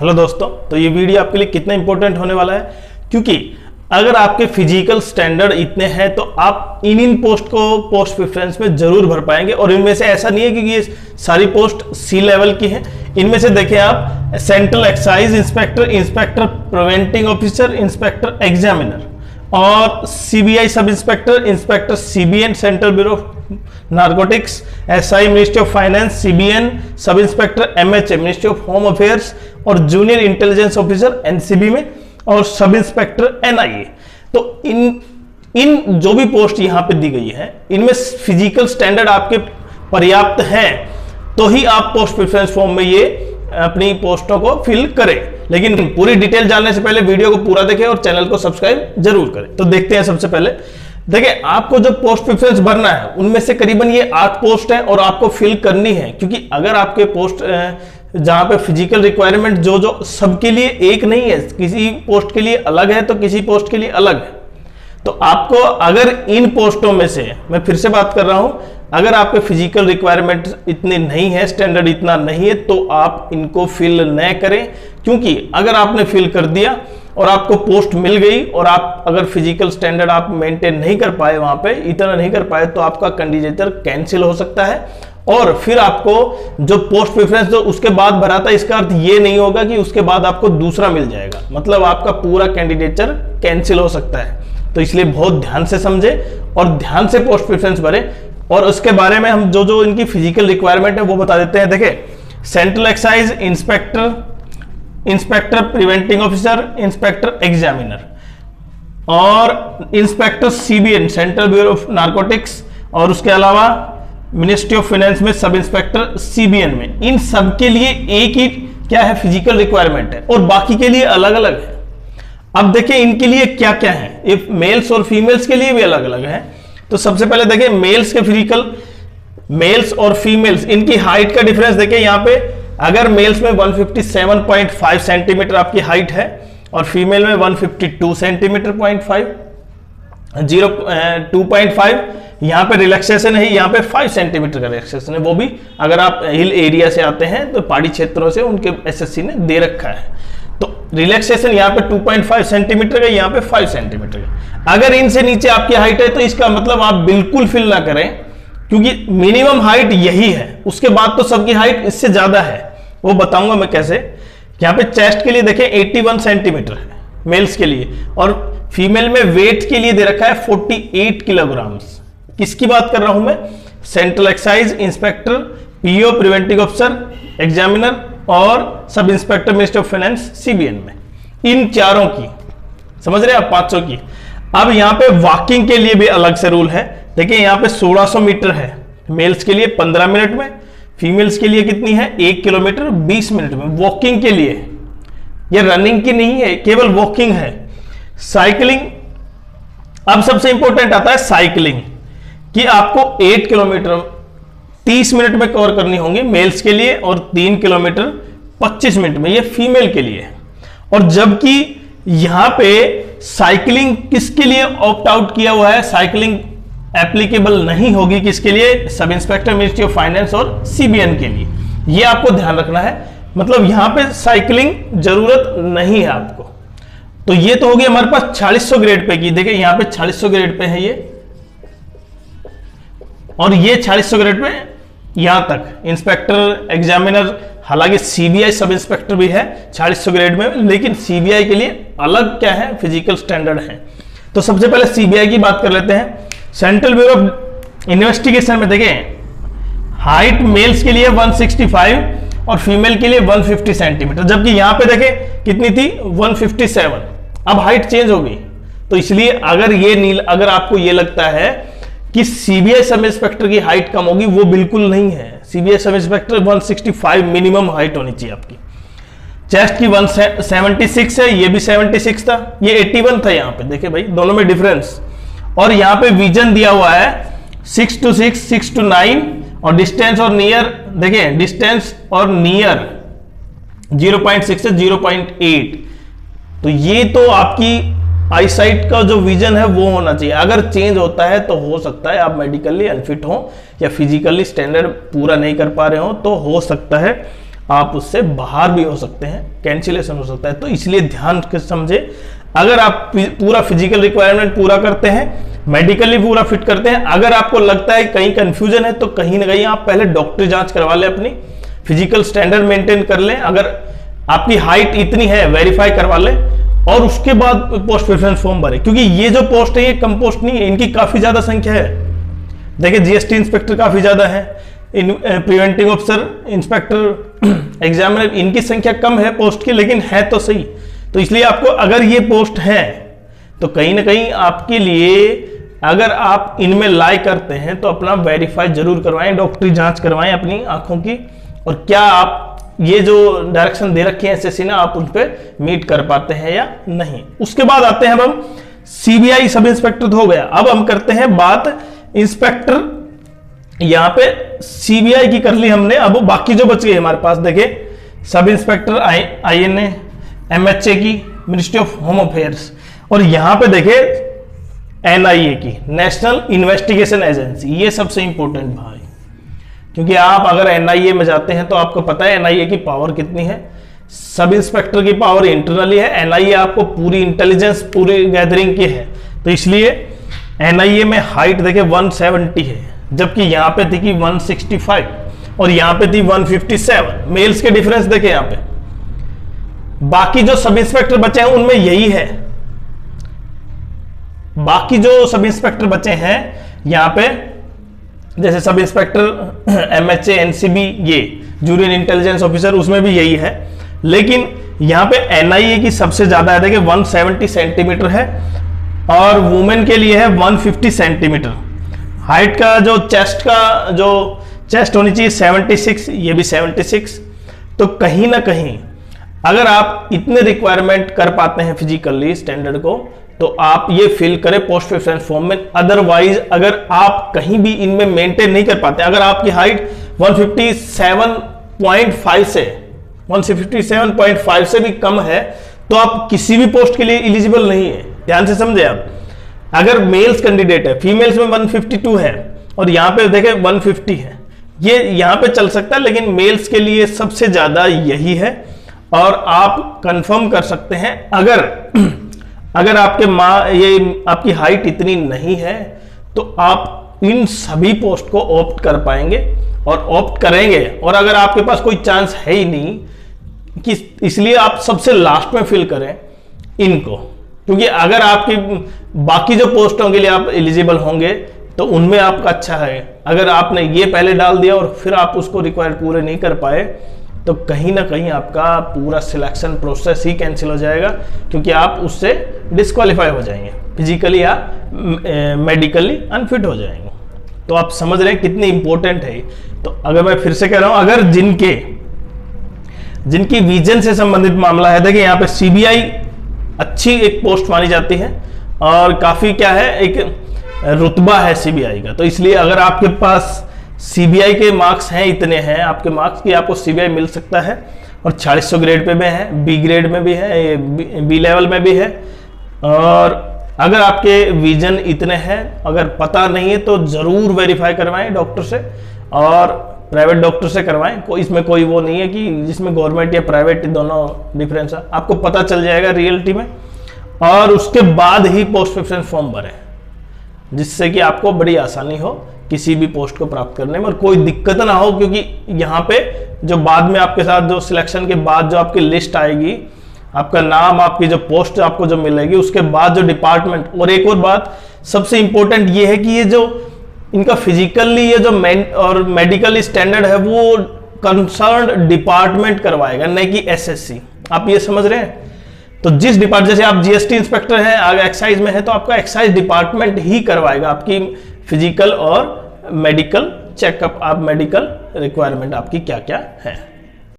Hello दोस्तों, तो ये वीडियो आपके लिए कितना इंपॉर्टेंट होने वाला है, क्योंकि अगर आपके फिजिकल स्टैंडर्ड इतने हैं तो आप इन पोस्ट को पोस्ट प्रेफरेंस में जरूर भर पाएंगे। और इनमें से ऐसा नहीं है कि ये सारी पोस्ट सी लेवल की हैं। इनमें से देखें आप, central excise inspector, inspector preventing officer, inspector examiner और CBI sub inspector, inspector CBN central bureau narcotics, SI ministry of finance, CBN sub inspector MHA ministry of home affairs और जूनियर इंटेलिजेंस ऑफिसर एनसीबी में और sub inspector NIA. तो इन जो भी post यहां पे दी गई है, इनमें फिजिकल स्टैंडर्ड आपके पर्याप्त हैं तो ही आप पोस्ट प्रेफरेंस फॉर्म में ये अपनी पोस्टों को फिल करें। लेकिन पूरी डिटेल जानने से पहले वीडियो को पूरा देखें और चैनल को सब्सक्राइब जरूर करें। तो देखते हैं, सबसे पहले देखिए, आपको जो पोस्ट प्रेफरेंस भरना है उनमें से करीबन ये 8 पोस्ट है और आपको फिल करनी है, क्योंकि अगर आपके पोस्ट जहां पे फिजिकल रिक्वायरमेंट जो सबके लिए एक नहीं है, किसी पोस्ट के लिए अलग है तो किसी पोस्ट के लिए अलग है। तो आपको अगर इन पोस्टों में से, मैं फिर से बात कर रहा हूं, अगर आपके फिजिकल रिक्वायरमेंट इतने नहीं है, स्टैंडर्ड इतना नहीं है, तो आप इनको फिल न करें। क्योंकि अगर आपने फिल कर दिया और आपको पोस्ट मिल गई और आप अगर फिजिकल स्टैंडर्ड आप मेंटेन नहीं कर पाए, वहां पे इतना नहीं कर पाए, तो आपका कैंडिडेचर कैंसिल हो सकता है और फिर आपको जो पोस्ट प्रेफरेंस जो उसके बाद भरा था, इसका अर्थ ये नहीं होगा कि उसके बाद आपको दूसरा मिल जाएगा, मतलब आपका पूरा कैंडिडेचर कैंसिल हो सकता है। तो इसलिए बहुत ध्यान से समझे और ध्यान से पोस्ट प्रेफरेंस भरे। और उसके बारे में हम जो इनकी फिजिकल रिक्वायरमेंट है वो बता देते हैं। देखिए, central excise inspector, inspector preventing officer, inspector examiner और inspector CBN central bureau of narcotics और उसके अलावा मिनिस्ट्री ऑफ फाइनेंस में सब इंस्पेक्टर सीबीएन में, इन सब के लिए एक ही क्या है, फिजिकल रिक्वायरमेंट है और बाकी के लिए अलग अलग है। अब देखिए इनके लिए क्या क्या है, ये मेल्स और फीमेल्स के लिए भी अलग अलग है। तो सबसे पहले देखिए मेल्स के फिजिकल, मेल्स और फीमेल्स इनकी हाइट का डिफरेंस देखिए। यहां पे अगर मेल्स में 157.5 सेंटीमीटर आपकी हाइट है और फीमेल में 152 सेंटीमीटर 2.5 यहां पे रिलैक्सेशन है, यहां पे 5 सेंटीमीटर का रिलैक्सेशन है, वो भी अगर आप हिल एरिया से आते हैं तो पहाड़ी क्षेत्रों से, उनके एसएससी ने दे रखा है। तो रिलैक्सेशन यहां पे 2.5 सेंटीमीटर का, यहां पे 5 सेंटीमीटर का। अगर इनसे नीचे आपकी हाइट है तो इसका मतलब आप बिल्कुल फिल ना करें, क्योंकि मिनिमम हाइट यही है, उसके बाद तो सबकी हाइट इससे ज्यादा है, वो बताऊंगा मैं कैसे। यहां पे चेस्ट के लिए देखें 81 सेंटीमीटर है मेल्स के लिए और फीमेल में वेट के लिए दे रखा है 48 किलोग्राम। किसकी बात कर रहा हूं मैं, central excise inspector, PO preventing officer, examiner और sub inspector ministry of finance CBN में, इन चारों की, समझ रहे हैं आप, 500 की। अब यहां पे वॉकिंग के लिए भी अलग से रूल है। देखिए यहां पे 1600 मीटर है मेल्स के लिए 15 मिनट में, फीमेल्स के लिए कितनी है 1 किलोमीटर 20 मिनट में वॉकिंग के लिए। ये रनिंग की नहीं है, केवल वॉकिंग है। साइकिलिंग, अब सबसे इंपॉर्टेंट आता है साइकिलिंग, कि आपको 8 किलोमीटर 30 मिनट में कवर करनी होंगी मेल्स के लिए और 3 किलोमीटर 25 मिनट में, ये फीमेल के लिए। और जबकि यहां पे साइकिलिंग किसके लिए ऑप्ट आउट किया हुआ है, साइकिलिंग एप्लीकेबल नहीं होगी किसके लिए, सब इंस्पेक्टर मिनिस्ट्री ऑफ फाइनेंस और सीबीएन के लिए। ये आपको ध्यान रखना है, मतलब यहां पे साइकिलिंग जरूरत नहीं है आपको। तो ये तो होगी हमारे पास 4600 ग्रेड पे की। देखिए यहां पे 4600 ग्रेड पे है ये, और ये 4600 ग्रेड पे यहां तक इंस्पेक्टर एग्जामिनर, हालांकि सीबीआई सब इंस्पेक्टर भी है 4600 ग्रेड में, लेकिन सीबीआई के लिए अलग क्या है, फिजिकल स्टैंडर्ड है। तो सबसे पहले सीबीआई की बात कर लेते हैं। सेंट्रल ब्यूरो ऑफ इन्वेस्टिगेशन में देखें, हाइट मेल्स के लिए 165 और फीमेल के लिए 150 सेंटीमीटर, जबकि यहां पे देखें कितनी थी 157। अब हाइट चेंज हो गई। तो इसलिए अगर आपको ये लगता है कि सीबीआई सब इंस्पेक्टर की हाइट कम होगी, वो बिल्कुल नहीं है। CBI sub inspector 165 minimum height होनी चाहिए आपकी। चेस्ट की 176 है, ये भी 76 था, ये 81 था। यहां पे देखिए भाई, दोनों में डिफरेंस। और यहां पे विजन दिया हुआ है 6 to 6, 6 to 9 और डिस्टेंस और नियर, देखिए डिस्टेंस और नियर 0.6 से 0.8। तो ये तो आपकी आईसाइट का जो विजन है वो होना चाहिए। अगर चेंज होता है तो हो सकता है आप मेडिकली अनफिट हो या फिजिकली स्टैंडर्ड पूरा नहीं कर पा रहे हो, तो हो सकता है आप उससे बाहर भी हो सकते हैं, कैंसिलेशन हो सकता है। तो इसलिए ध्यान के समझे, अगर आप पूरा फिजिकल रिक्वायरमेंट पूरा करते हैं, मेडिकली पूरा फिट करते हैं, अगर आपको लगता है कहीं कंफ्यूजन है तो कहीं ना कहीं आप पहले डॉक्टरी जांच करवा लें, अपनी फिजिकल स्टैंडर्ड मेंटेन कर लें, अगर आपकी हाइट इतनी है वेरीफाई करवा लें, और उसके बाद पोस्ट प्रेफरेंस फॉर्म भरें। क्योंकि ये जो पोस्ट है ये कम पोस्ट नहीं है, इनकी काफी ज्यादा संख्या है। देखिए जीएसटी इंस्पेक्टर काफी ज्यादा है, प्रिवेंटिंग ऑफिसर, इंस्पेक्टर, एग्जामिनर, इनकी संख्या कम है पोस्ट की, लेकिन है तो सही। तो इसलिए आपको अगर ये पोस्ट है तो कहीं ना कहीं आपके लिए, अगर आप इनमें लाई करते हैं तो अपना वेरीफाई जरूर करवाएं, डॉक्टरी जांच करवाएं अपनी आंखों की, और क्या आप ये जो डायरेक्शन दे रखी है एसएससी ने, आप उन पे मीट कर पाते हैं या नहीं। उसके बाद आते हैं अब हम सीबीआई सब इंस्पेक्टर तो हो गया, अब हम करते हैं बात इंस्पेक्टर। यहां पे सीबीआई की कर ली हमने, अब बाकी जो बच गए हमारे पास, देखे सब इंस्पेक्टर आईएनए, एमएचए की, मिनिस्ट्री ऑफ होम अफेयर्स, और यहां पे देखे एनआईए की, नेशनल इन्वेस्टिगेशन एजेंसी। ये सबसे इंपॉर्टेंट भाई, क्योंकि आप अगर एनआईए में जाते हैं तो आपको पता है एनआईए की पावर कितनी है। सब इंस्पेक्टर की पावर इंटरनली है, एनआईए आपको पूरी इंटेलिजेंस, पूरी गैदरिंग की है। तो इसलिए एनआईए में हाइट देखे 170 है, जबकि यहां पे थी कि 165, और यहां पे थी 157। मेल्स के डिफरेंस देखे यहां पे। बाकी जो सब इंस्पेक्टर बचे हैं उनमें यही है, बाकी जो सब इंस्पेक्टर बचे हैं यहां पे, जैसे सब इंस्पेक्टर एमएचए, एनसीबी, ये जूनियर इंटेलिजेंस ऑफिसर, उसमें भी यही है। लेकिन यहां पे एनआईए की सबसे ज्यादा है, देखिए 170 सेंटीमीटर है, और वुमेन के लिए है 150 सेंटीमीटर। हाइट का जो चेस्ट होनी चाहिए 76, ये भी 76। तो कहीं ना कहीं अगर आप इतने रिक्वायरमेंट कर पाते हैं फिजिकली स्टैंडर्ड को, तो आप ये फिल करें पोस्ट प्रेफरेंस फॉर्म में। अदरवाइज अगर आप कहीं भी इनमें मेंटेन नहीं कर पाते, अगर आपकी हाइट 157.5 से 157.5 से भी कम है, तो आप किसी भी पोस्ट के लिए एलिजिबल नहीं है। ध्यान से समझे आप। अगर मेल्स कैंडिडेट है, फीमेल्स में 152 है, और यहां पे देखें 150 है, ये यहां पे चल सकता है, लेकिन मेल्स के लिए सबसे ज्यादा यही है। और आप कंफर्म कर सकते हैं, अगर आपकी हाइट इतनी नहीं है, तो आप इन सभी पोस्ट को ऑप्ट कर पाएंगे और ऑप्ट करेंगे। और अगर आपके पास कोई चांस है ही नहीं, कि इसलिए आप सबसे लास्ट में फिल करें इनको, क्योंकि अगर आपकी बाकी जो पोस्टों के लिए आप एलिजिबल होंगे तो उनमें आपका अच्छा है। अगर आपने ये पहले डाल दिया और फिर आप उसको रिक्वायर्ड पूरे नहीं कर पाए, तो कहीं ना कहीं आपका पूरा सिलेक्शन प्रोसेस ही कैंसिल हो जाएगा, क्योंकि आप उससे डिस्क्वालीफाई हो जाएंगे, फिजिकली या मेडिकली अनफिट हो जाएंगे। तो आप समझ रहे हैं कितनी इंपॉर्टेंट है। तो अगर मैं फिर से कह रहा हूं, अगर जिनकी विजन से संबंधित मामला है, देखिए यहाँ पे सीबीआई अच्छी एक पोस्ट मानी जाती है, और काफी क्या है, एक रुतबा है सीबीआई का। तो इसलिए अगर आपके पास सीबीआई के मार्क्स हैं, इतने हैं आपके मार्क्स कि आपको सीबीआई मिल सकता है, और 4600 ग्रेड पे भी है, बी ग्रेड में भी है, बी लेवल में भी है। और अगर आपके विजन इतने हैं, अगर पता नहीं है तो जरूर वेरीफाई करवाएं डॉक्टर से, और प्राइवेट डॉक्टर से करवाएं। इसमें कोई वो नहीं है कि जिसमें गवर्नमेंट या प्राइवेट दोनों डिफरेंस है, आपको पता चल जाएगा रियलिटी में। और उसके बाद ही पोस्ट प्रेफरेंस फॉर्म भरें, जिससे कि आपको बड़ी आसानी हो किसी भी पोस्ट को प्राप्त करने में, और कोई दिक्कत ना हो। क्योंकि यहाँ पे जो बाद में आपके साथ जो सिलेक्शन के बाद जो आपकी लिस्ट आएगी, आपका नाम, आपकी जो पोस्ट आपको जो मिलेगी, उसके बाद जो डिपार्टमेंट। और एक और बात सबसे इंपॉर्टेंट ये है कि ये जो इनका फिजिकली ये जो और मेडिकल स्टैंडर्ड है, वो कंसर्न डिपार्टमेंट करवाएगा, नहीं कि एसएससी। आप ये समझ रहे हैं। तो जिस डिपार्टमेंट, जैसे आप जीएसटी इंस्पेक्टर हैं, अगर एक्साइज में है, तो आपका एक्साइज डिपार्टमेंट ही करवाएगा आपकी फिजिकल और मेडिकल चेकअप, आप मेडिकल रिक्वायरमेंट आपकी क्या क्या है।